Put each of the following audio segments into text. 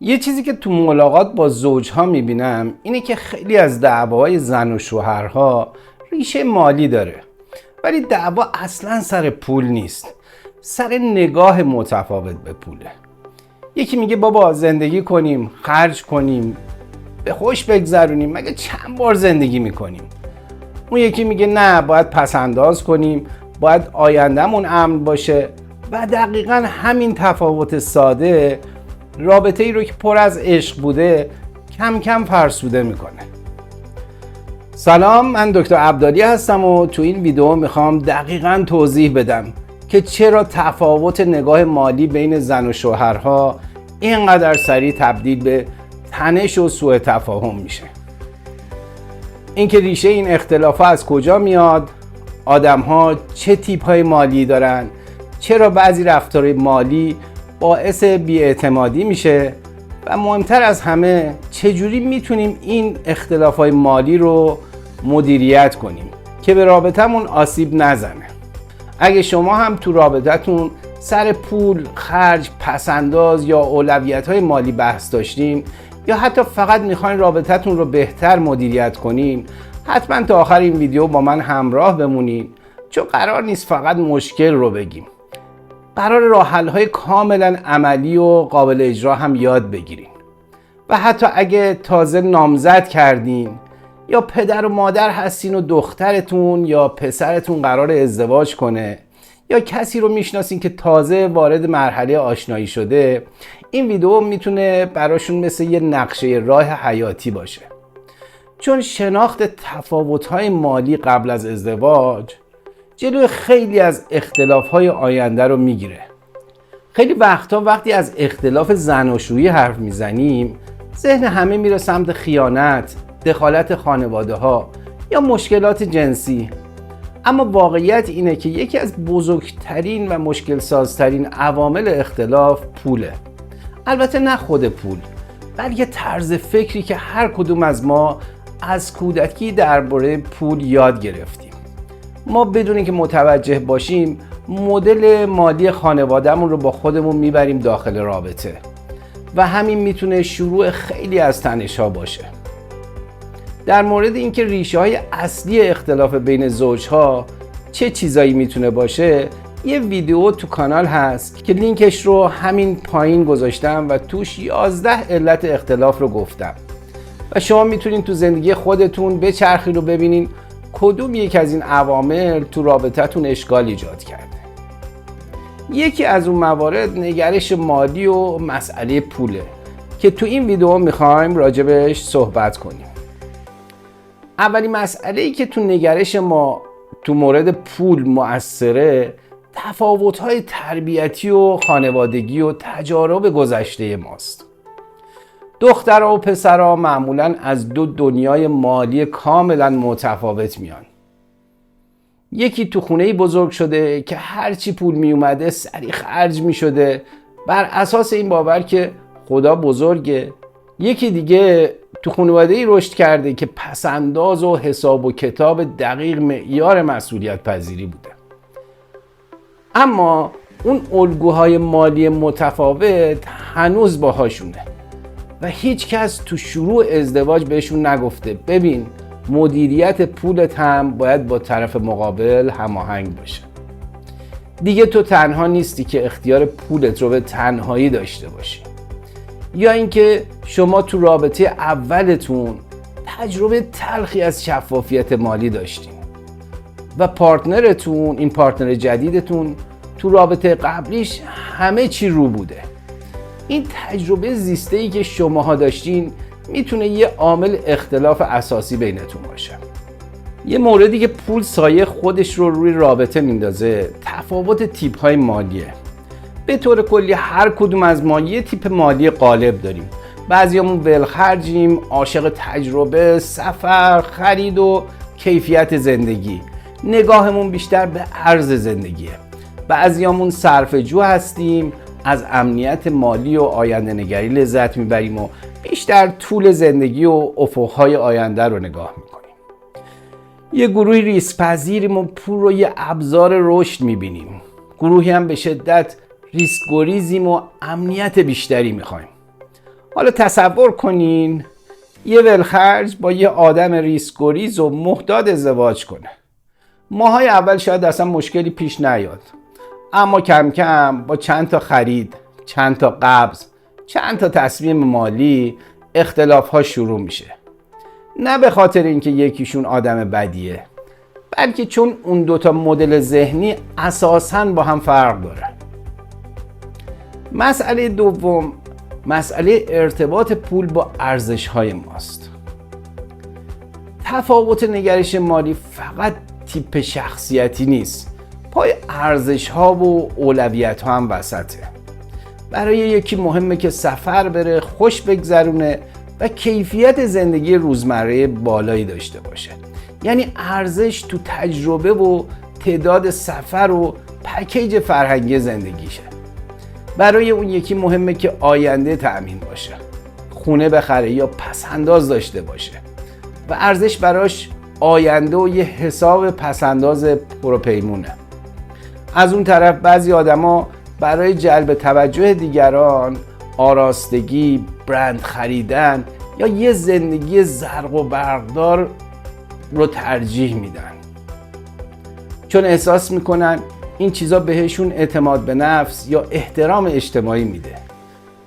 یه چیزی که تو ملاقات با زوجها میبینم اینه که خیلی از دعواهای زن و شوهرها ریشه مالی داره، ولی دعوا اصلا سر پول نیست، سر نگاه متفاوت به پوله. یکی میگه بابا زندگی کنیم، خرج کنیم، به خوش بگذرونیم، مگه چند بار زندگی میکنیم؟ اون یکی میگه نه، باید پسنداز کنیم، باید آیندهمون امن باشه. و دقیقا همین تفاوت ساده رابطه ای رو که پر از عشق بوده کم کم فرسوده میکنه. سلام، من دکتر عبدالی هستم و تو این ویدیو میخوام دقیقا توضیح بدم که چرا تفاوت نگاه مالی بین زن و شوهرها اینقدر سریع تبدیل به تنش و سوء تفاهم میشه. اینکه ریشه این اختلافات از کجا میاد، آدم‌ها چه تیپ‌های مالی دارن، چرا بعضی رفتار مالی باعث بی‌اعتمادی میشه و مهمتر از همه چجوری میتونیم این اختلافات مالی رو مدیریت کنیم که به رابطمون آسیب نزنه. اگه شما هم تو رابطتون سر پول، خرج، پسنداز یا اولویت‌های مالی بحث داشتین یا حتی فقط میخواین رابطتون رو بهتر مدیریت کنین، حتما تا آخر این ویدیو با من همراه بمونین، چون قرار نیست فقط مشکل رو بگیم، قرار راه حل‌های کاملا عملی و قابل اجرا هم یاد بگیرین. و حتی اگه تازه نامزد کردین یا پدر و مادر هستین و دخترتون یا پسرتون قرار ازدواج کنه یا کسی رو میشناسین که تازه وارد مرحله آشنایی شده، این ویدیو میتونه براشون مثل یه نقشه راه حیاتی باشه، چون شناخت تفاوت‌های مالی قبل از ازدواج جلوی خیلی از اختلاف‌های آینده رو میگیره. خیلی وقتا وقتی از اختلاف زناشویی حرف میزنیم، ذهن همه میره سمت خیانت، دخالت خانواده‌ها یا مشکلات جنسی. اما واقعیت اینه که یکی از بزرگترین و مشکل سازترین عوامل اختلاف پوله. البته نه خود پول، بلکه طرز فکری که هر کدوم از ما از کودکی درباره پول یاد گرفتیم. ما بدون اینکه متوجه باشیم مدل مالی خانوادهمون رو با خودمون میبریم داخل رابطه و همین میتونه شروع خیلی از تنش‌ها باشه. در مورد اینکه ریشه‌های اصلی اختلاف بین زوجها چه چیزایی میتونه باشه، یه ویدیو تو کانال هست که لینکش رو همین پایین گذاشتم و توش 11 علت اختلاف رو گفتم و شما میتونین تو زندگی خودتون بچرخین و ببینین کدوم یک از این عوامل تو رابطتون اشکال ایجاد کرده. یکی از اون موارد نگرش مالی و مسئله پوله که تو این ویدیو میخوایم راجبش صحبت کنیم. اولین مسئله‌ای که تو نگرش ما تو مورد پول مؤثره، تفاوت‌های تربیتی و خانوادگی و تجارب گذشته ماست. دخترها و پسرها معمولاً از دو دنیای مالی کاملاً متفاوت میان. یکی تو خونه‌ای بزرگ شده که هرچی پول می اومده سریع خرج می شده بر اساس این باور که خدا بزرگه. یکی دیگه تو خانواده‌ای رشد کرده که پسنداز و حساب و کتاب دقیق معیار مسئولیت پذیری بوده. اما اون الگوهای مالی متفاوت هنوز باهاشونه و هیچ کس تو شروع ازدواج بهشون نگفته ببین مدیریت پولت هم باید با طرف مقابل هماهنگ باشه. دیگه تو تنها نیستی که اختیار پولت رو به تنهایی داشته باشی. یا اینکه شما تو رابطه اولتون تجربه تلخی از شفافیت مالی داشتین و پارتنرتون، این پارتنر جدیدتون، تو رابطه قبلیش همه چی رو بوده. این تجربه زیسته‌ای که شماها داشتین میتونه یه عامل اختلاف اساسی بینتون باشه. یه موردی که پول سایه خودش رو روی رابطه میندازه تفاوت تیپ‌های مالیه. به طور کلی هر کدوم از ما یه تیپ مالی غالب داریم. بعضیامون ولخرجیم، عاشق تجربه، سفر، خرید و کیفیت زندگی. نگاهمون بیشتر به ارز زندگیه. بعضیامون صرفه‌جو هستیم، از امنیت مالی و آینده نگری لذت میبریم و بیشتر طول زندگی و افقهای آینده رو نگاه میکنیم. یه گروهی ریسک‌پذیریم و پول رو یه ابزار رشد میبینیم. گروهی هم به شدت ریسک گریزیم و امنیت بیشتری میخوایم. حالا تصور کنین یه ولخرج با یه آدم ریسک‌گریز و محتاط ازدواج کنه. ماهای اول شاید اصلا مشکلی پیش نیاد، اما کم کم با چند تا خرید، چند تا قبض، چند تا تصمیم مالی اختلاف ها شروع میشه. نه به خاطر اینکه یکیشون آدم بدیه، بلکه چون اون دوتا مدل ذهنی اساساً با هم فرق داره. مسئله دوم، مسئله ارتباط پول با ارزش‌های ماست. تفاوت نگرش مالی فقط تیپ شخصیتی نیست، پای ارزش‌ها و اولویت‌ها هم وسطه. برای یکی مهمه که سفر بره، خوش بگذرونه و کیفیت زندگی روزمره بالایی داشته باشه. یعنی ارزش تو تجربه و تعداد سفر و پکیج فرهنگی زندگیشه. برای اون یکی مهمه که آینده تأمین باشه، خونه بخره یا پسنداز داشته باشه و ارزش براش آینده و یه حساب پسنداز پروپیمونه. از اون طرف بعضی آدما برای جلب توجه دیگران آراستگی، برند خریدن یا یه زندگی زرق و برقدار رو ترجیح میدن، چون احساس میکنن این چیزا بهشون اعتماد به نفس یا احترام اجتماعی میده.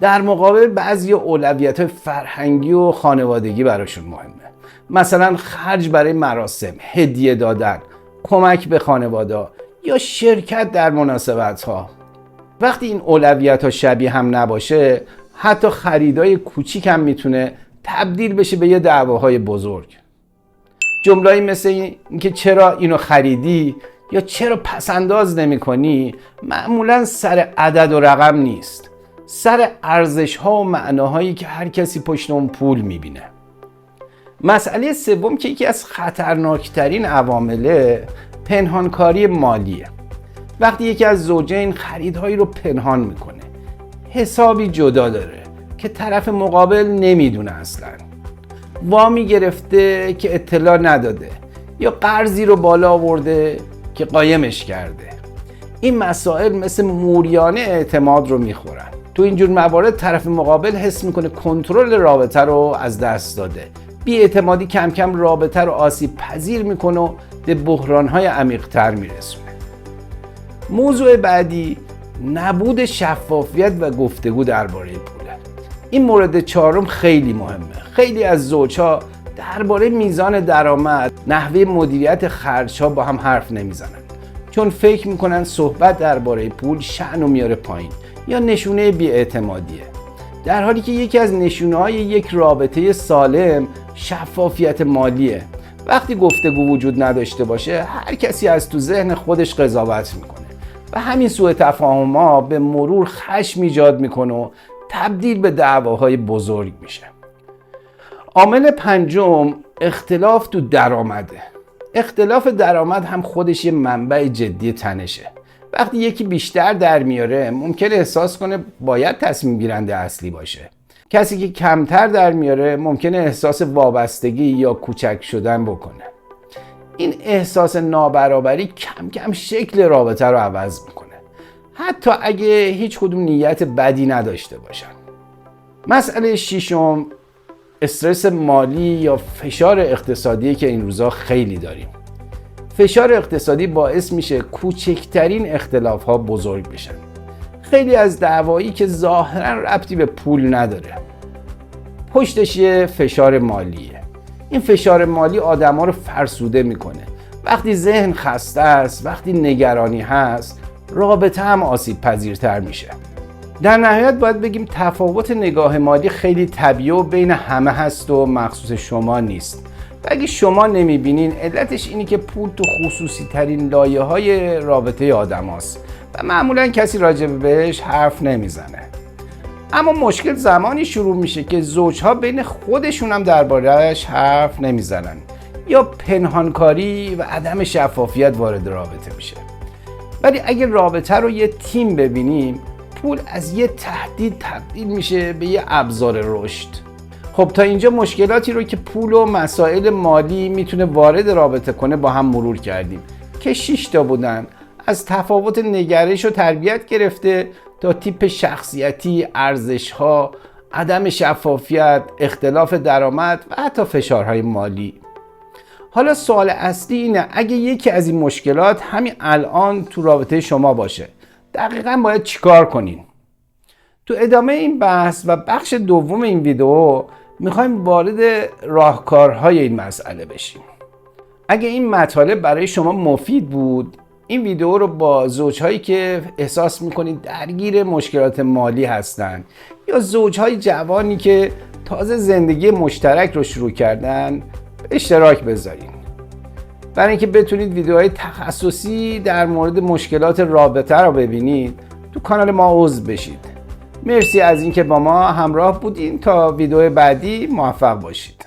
در مقابل بعضی اولویت‌های فرهنگی و خانوادگی براشون مهمه، مثلا خرج برای مراسم، هدیه دادن، کمک به خانواده یا شرکت در مناسبت‌ها. وقتی این اولویت‌ها شبیه هم نباشه، حتی خریدای کوچیک هم میتونه تبدیل بشه به یه دعواهای بزرگ. جمله‌ای مثل اینکه چرا اینو خریدی یا چرا پسنداز نمی‌کنی معمولاً سر عدد و رقم نیست، سر ارزش‌ها و معناهایی که هر کسی پشت اون پول می‌بینه. مسئله سوم که یکی از خطرناکترین عوامله، پنهانکاری مالیه. وقتی یکی از زوجین خریدهایی رو پنهان میکنه، حسابی جدا داره که طرف مقابل نمیدونه اصلا، وامی گرفته که اطلاع نداده یا قرضی رو بالا آورده که قایمش کرده، این مسائل مثل موریانه اعتماد رو میخورن. تو اینجور موارد طرف مقابل حس میکنه کنترل رابطه رو از دست داده. بی‌اعتمادی کم کم رابطه رو آسیب پذیر میکنه و به بحران‌های عمیق‌تر میرسونه. موضوع بعدی نبود شفافیت و گفتگو درباره پوله. این مورد چهارم خیلی مهمه. خیلی از زوجها درباره میزان درآمد، نحوه مدیریت خرج‌ها با هم حرف نمیزنن، چون فکر میکنن صحبت درباره پول شأنو میاره پایین یا نشونه بی‌اعتمادیه. در حالی که یکی از نشونه‌های یک رابطه سالم شفافیت مالیه. وقتی گفتگو وجود نداشته باشه، هر کسی از تو ذهن خودش قضاوت میکنه و همین سوء تفاهم‌ها به مرور خشم ایجاد میکنه و تبدیل به دعواهای بزرگ میشه. عامل پنجم، اختلاف تو درآمده. اختلاف درآمد هم خودش یه منبع جدی تنشه. وقتی یکی بیشتر در میاره، ممکنه احساس کنه باید تصمیم گیرنده اصلی باشه. کسی که کمتر در میاره ممکنه احساس وابستگی یا کوچک شدن بکنه. این احساس نابرابری کم کم شکل رابطه رو عوض میکنه، حتی اگه هیچ کدوم نیت بدی نداشته باشن. مسئله ششم، استرس مالی یا فشار اقتصادی که این روزا خیلی داریم. فشار اقتصادی باعث میشه کوچکترین اختلاف ها بزرگ بشن. خیلی از دعوایی که ظاهرا ربطی به پول نداره، پشتش یه فشار مالیه. این فشار مالی آدما رو فرسوده میکنه. وقتی ذهن خسته است، وقتی نگرانی هست، رابطه هم آسیب پذیرتر میشه. در نهایت باید بگیم تفاوت نگاه مالی خیلی طبیعی و بین همه هست و مخصوص شما نیست. و اگه شما نمیبینین، علتش اینی که پول تو خصوصی ترین لایه های رابطه آدم هست و معمولا کسی راجع بهش حرف نمیزنه. اما مشکل زمانی شروع میشه که زوجها بین خودشون هم درباره‌اش حرف نمیزنن یا پنهانکاری و عدم شفافیت وارد رابطه میشه. ولی اگه رابطه رو یه تیم ببینیم، پول از یه تهدید تبدیل میشه به یه ابزار رشد. خب تا اینجا مشکلاتی رو که پول و مسائل مالی میتونه وارد رابطه کنه با هم مرور کردیم که 6 تا بودن. از تفاوت نگرش و تربیت گرفته تا تیپ شخصیتی، ارزش‌ها، عدم شفافیت، اختلاف درآمد و حتی فشارهای مالی. حالا سوال اصلی اینه اگه یکی از این مشکلات همین الان تو رابطه شما باشه، دقیقاً باید چیکار کنین؟ تو ادامه این بحث و بخش دوم این ویدیو میخوایم وارد راهکارهای این مسئله بشیم. اگه این مطالب برای شما مفید بود، این ویدیو رو با زوجهایی که احساس میکنید درگیر مشکلات مالی هستن یا زوجهای جوانی که تازه زندگی مشترک رو شروع کردن به اشتراک بذارین، برای اینکه بتونید ویدیوهای تخصصی در مورد مشکلات رابطه رو ببینید. تو کانال ما عضو بشید. مرسی از اینکه با ما همراه بودین. تا ویدیو بعدی موفق باشید.